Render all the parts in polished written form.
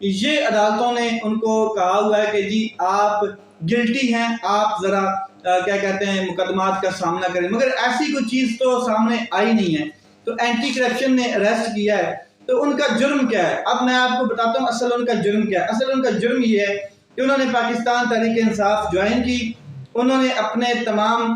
یہ عدالتوں نے ان کو کہا ہوا ہے کہ جی آپ گلٹی ہیں، آپ ذرا کیا کہتے ہیں مقدمات کا سامنا کریں، مگر ایسی کوئی چیز تو سامنے آئی نہیں ہے۔ تو اینٹی کرپشن نے اریسٹ کیا ہے، تو ان کا جرم کیا ہے؟ اب میں آپ کو بتاتا ہوں اصل ان کا جرم کیا ہے۔ اصل ان کا جرم یہ ہے کہ انہوں نے پاکستان تحریک انصاف جوائن کی، انہوں نے اپنے تمام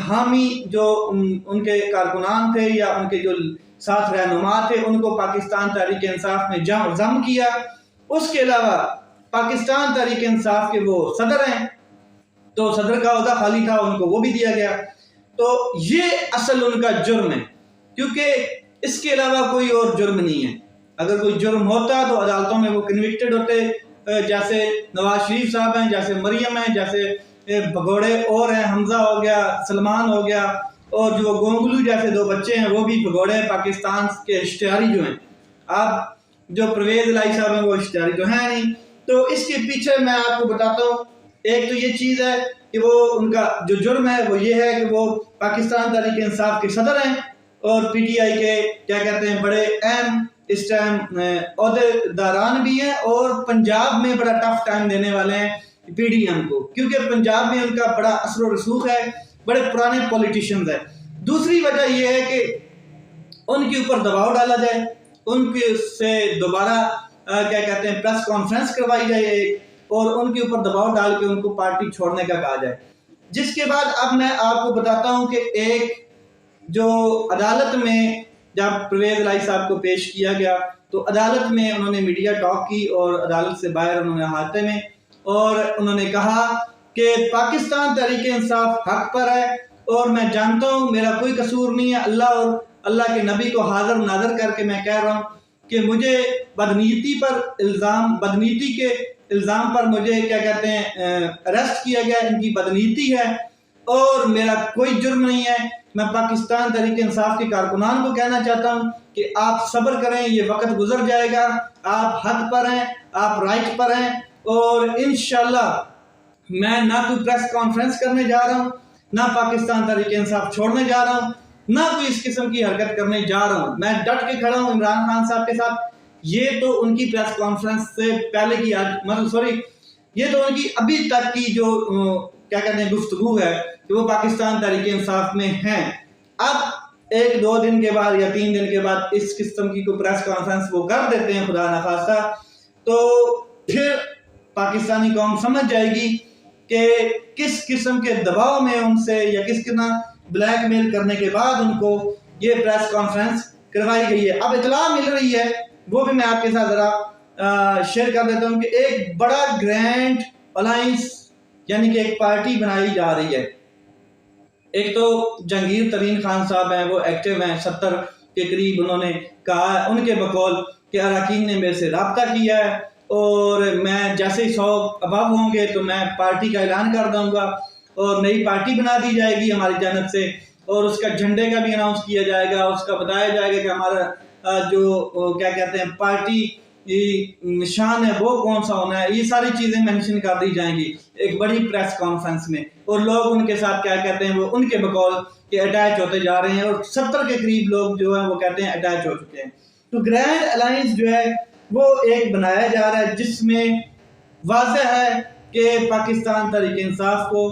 حامی جو ان کے کارکنان تھے یا ان کے جو ساتھ رہنما تھے ان کو پاکستان تحریک انصاف میں ضم کیا۔ اس کے علاوہ پاکستان تحریک انصاف کے وہ صدر ہیں، تو صدر کا عہدہ خالی تھا، ان کو وہ بھی دیا گیا۔ تو یہ اصل ان کا جرم ہے، کیونکہ اس کے علاوہ کوئی اور جرم نہیں ہے۔ اگر کوئی جرم ہوتا تو عدالتوں میں وہ کنوکٹڈ ہوتے، جیسے نواز شریف صاحب ہیں، جیسے مریم ہیں، جیسے بھگوڑے اور ہیں، حمزہ ہو گیا، سلمان ہو گیا، اور جو گونگلو جیسے دو بچے ہیں وہ بھی بھگوڑے پاکستان کے اشتہاری جو ہیں۔ آپ جو پرویز الہی صاحب ہیں وہ اشتہاری تو ہیں نہیں۔ تو اس کے پیچھے میں آپ کو بتاتا ہوں، ایک تو یہ چیز ہے کہ وہ ان کا جو جرم ہے وہ یہ ہے کہ وہ پاکستان تحریک انصاف کے صدر ہیں اور پی ٹی آئی کے کیا کہتے ہیں بڑے اہم اس ٹائم عہدے داران بھی ہیں، اور پنجاب میں بڑا ٹف ٹائم دینے والے ہیں پی ڈی ایم کو، کیونکہ پنجاب میں ان کا بڑا اثر و رسوخ ہے، بڑے پرانے پولیٹیشنز ہیں۔ دوسری وجہ یہ ہے کہ ان کے اوپر دباؤ ڈالا جائے، ان کے سے دوبارہ کیا کہتے ہیں پریس کانفرنس کروائی جائے اور ان کے اوپر دباؤ ڈال کے ان کو پارٹی چھوڑنے کا کہا جائے۔ جس کے بعد اب میں آپ کو بتاتا ہوں کہ ایک جو عدالت میں جب پرویز الہی صاحب کو پیش کیا گیا تو عدالت میں انہوں نے میڈیا ٹاک کی، اور عدالت سے باہر انہوں نے احاطے میں، اور انہوں نے کہا کہ پاکستان تحریک انصاف حق پر ہے، اور میں جانتا ہوں میرا کوئی قصور نہیں ہے، اللہ اور اللہ کے نبی کو حاضر ناظر کر کے میں کہہ رہا ہوں کہ مجھے بدنیتی کے الزام پر مجھے کیا کہتے ہیں اریسٹ کیا گیا، ان کی بدنیتی ہے اور میرا کوئی جرم نہیں ہے۔ میں پاکستان تحریک انصاف کے کارکنان کو کہنا چاہتا ہوں کہ آپ صبر کریں، یہ وقت گزر جائے گا، آپ حق پر ہیں، آپ رائٹ پر ہیں، اور انشاءاللہ میں نہ کوئی پریس کانفرنس کرنے جا رہا ہوں، نہ پاکستان تحریک انصاف چھوڑنے جا رہا ہوں، نہ کوئی اس قسم کی حرکت کرنے جا رہا ہوں۔ میں ڈٹ کے کھڑا ہوں عمران خان صاحب کے ساتھ۔ یہ تو ان کی پریس کانفرنس سے پہلے کی یہ تو ان کی ابھی تک کی جو کیا کہتے ہیں گفتگو ہے کہ وہ پاکستان تحریک انصاف میں ہیں۔ اب ایک دو دن کے بعد یا 3 دن کے بعد اس قسم کی کوئی پریس کانفرنس وہ کر دیتے ہیں خدا نخواستہ، تو پھر پاکستانی قوم سمجھ جائے گی کہ کس قسم کے دباؤ میں ان سے یا کس طرح بلیک میل کرنے کے بعد ان کو یہ پریس کانفرنس کروائی گئی ہے۔ اب اطلاع مل رہی ہے، وہ بھی میں آپ کے ساتھ ذرا شیئر کر دیتا ہوں کہ ایک بڑا گرینڈ الائنس یعنی کہ ایک پارٹی بنائی جا رہی ہے۔ ایک تو جہانگیر ترین خان صاحب ہیں، وہ ایکٹیو ہیں، 70 کے قریب انہوں نے کہا ہے ان کے بقول کہ اراکین نے میرے سے رابطہ کیا ہے، اور میں جیسے ہی 100 اباب ہوں گے تو میں پارٹی کا اعلان کر دوں گا اور نئی پارٹی بنا دی جائے گی ہماری جانب سے، اور اس کا جھنڈے کا بھی اناؤنس کیا جائے گا، اس کا بتایا جائے گا کہ ہمارا جو کیا کہتے ہیں پارٹی نشان ہے وہ کون سا ہونا ہے، یہ ساری چیزیں مینشن کر دی جائیں گی ایک بڑی پریس کانفرنس میں، اور لوگ ان کے ساتھ کیا کہتے ہیں وہ ان کے بقول کہ اٹیچ ہوتے جا رہے ہیں، اور 70 کے قریب لوگ جو ہیں وہ کہتے ہیں اٹیچ ہو چکے ہیں۔ تو گرینڈ الائنس جو ہے وہ ایک بنایا جا رہا ہے جس میں واضح ہے کہ پاکستان تحریک انصاف کو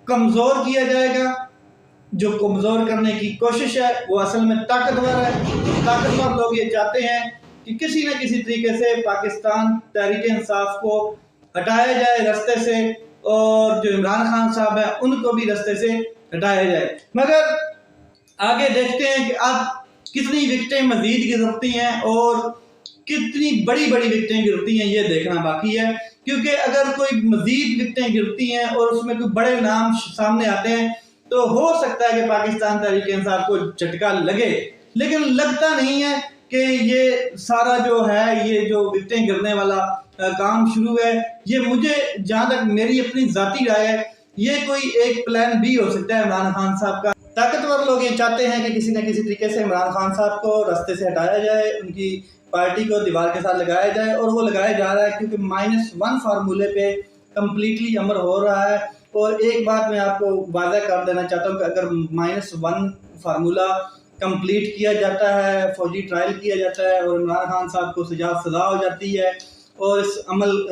کمزور کیا جائے گا۔ جو کمزور کرنے کی کوشش ہے وہ اصل میں طاقتور ہے۔ طاقتور لوگ یہ چاہتے ہیں کہ کسی نہ کسی طریقے سے پاکستان تحریک انصاف کو ہٹایا جائے رستے سے، اور جو عمران خان صاحب ہیں ان کو بھی رستے سے ہٹایا جائے۔ مگر آگے دیکھتے ہیں کہ اب کتنی وکٹیں مزید گرتی ہیں اور کتنی بڑی بڑی وکٹیں گرتی ہیں، یہ دیکھنا باقی ہے، کیونکہ اگر کوئی مزید وکٹیں گرتی ہیں اور اس میں کوئی بڑے نام سامنے آتے ہیں تو ہو سکتا ہے کہ پاکستان تحریک انصاف کو جھٹکا لگے، لیکن لگتا نہیں ہے کہ یہ سارا جو ہے یہ جو وکٹیں گرنے والا کام شروع ہے، یہ مجھے جہاں تک میری اپنی ذاتی رائے ہے یہ کوئی ایک پلان بھی ہو سکتا ہے عمران خان صاحب کا۔ طاقتور لوگ یہ چاہتے ہیں کہ کسی نہ کسی طریقے سے عمران خان صاحب کو رستے سے ہٹایا جائے، ان کی پارٹی کو دیوار کے ساتھ لگایا جائے، اور وہ لگایا جا رہا ہے کیونکہ -1 فارمولے پہ کمپلیٹلی عمل ہو رہا ہے۔ اور ایک بات میں آپ کو واضح کر دینا چاہتا ہوں کہ اگر -1 فارمولہ کمپلیٹ کیا جاتا ہے، فوجی ٹرائل کیا جاتا ہے اور عمران خان صاحب کو سزا ہو جاتی ہے، اور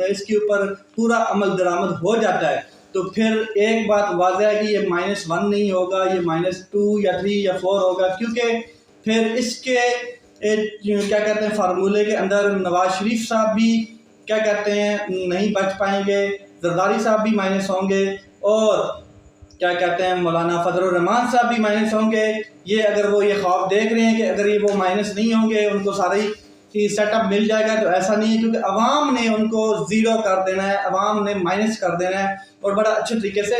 اس کے اوپر پورا عمل درآمد ہو جاتا ہے تو پھر ایک بات واضح ہے کہ یہ -1 نہیں ہوگا، یہ -2 یا 3 یا 4 ہوگا، کیونکہ پھر اس کے کیا کہتے ہیں فارمولے کے اندر نواز شریف صاحب بھی کیا کہتے ہیں نہیں بچ پائیں گے، زرداری صاحب بھی مائنس ہوں گے، اور کیا کہتے ہیں مولانا فضل الرحمان صاحب بھی مائنس ہوں گے۔ یہ اگر وہ یہ خواب دیکھ رہے ہیں کہ اگر یہ وہ مائنس نہیں ہوں گے، ان کو سارے ہی سیٹ اپ مل جائے گا، تو ایسا نہیں ہے، کیونکہ عوام نے ان کو زیرو کر دینا ہے، عوام نے مائنس کر دینا ہے، اور بڑا اچھے طریقے سے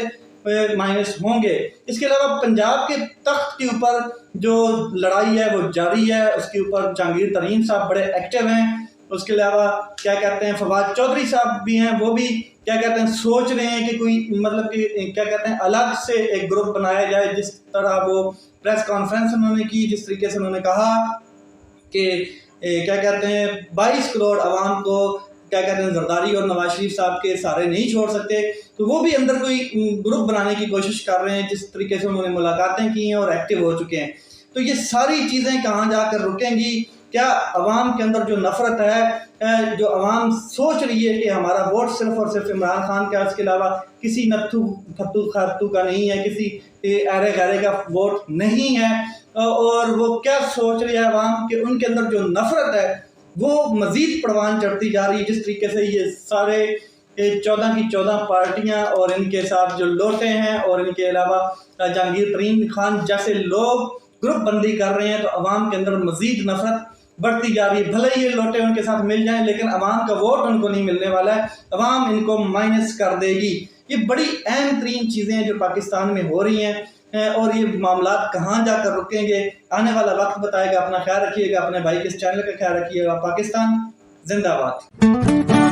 مائنس ہوں گے۔ اس کے علاوہ پنجاب کے تخت کے اوپر جو لڑائی ہے وہ جاری ہے، اس کے اوپر جہانگیر ترین صاحب بڑے ایکٹیو ہیں۔ اس کے علاوہ کیا کہتے ہیں فواد چودھری صاحب بھی ہیں، وہ بھی کیا کہتے ہیں سوچ رہے ہیں کہ کوئی مطلب کہ کیا کہتے ہیں الگ سے ایک گروپ بنایا جائے، جس طرح وہ پریس کانفرنس انہوں نے کی، جس طریقے سے انہوں نے کہا کہ کیا کہتے ہیں 22 کروڑ عوام کو کیا کہتے ہیں زرداری اور نواز شریف صاحب کے سارے نہیں چھوڑ سکتے، تو وہ بھی اندر کوئی گروپ بنانے کی کوشش کر رہے ہیں، جس طریقے سے انہوں نے ملاقاتیں کی ہیں اور ایکٹیو ہو چکے ہیں۔ تو یہ ساری چیزیں کہاں جا کر رکیں گی؟ کیا عوام کے اندر جو نفرت ہے، جو عوام سوچ رہی ہے کہ ہمارا ووٹ صرف اور صرف عمران خان کا، اس کے علاوہ کسی نتھو پھتو خرتو کا نہیں ہے، کسی ایرے گہرے کا ووٹ نہیں ہے، اور وہ کیا سوچ رہی ہے عوام کہ ان کے اندر جو نفرت ہے وہ مزید پروان چڑھتی جا رہی ہے، جس طریقے سے یہ سارے 14 کی 14 پارٹیاں اور ان کے ساتھ جو لوٹے ہیں، اور ان کے علاوہ جہانگیر ترین خان جیسے لوگ گروپ بندی کر رہے ہیں، تو عوام کے اندر مزید نفرت بڑھتی جا رہی ہے۔ بھلے یہ لوٹے ان کے ساتھ مل جائیں، لیکن عوام کا ووٹ ان کو نہیں ملنے والا ہے، عوام ان کو مائنس کر دے گی۔ یہ بڑی اہم ترین چیزیں ہیں جو پاکستان میں ہو رہی ہیں، اور یہ معاملات کہاں جا کر رکیں گے آنے والا وقت بتائے گا۔ اپنا خیال رکھیے گا، اپنے بھائی کے اس چینل کا خیال رکھیے گا۔ پاکستان زندہ باد۔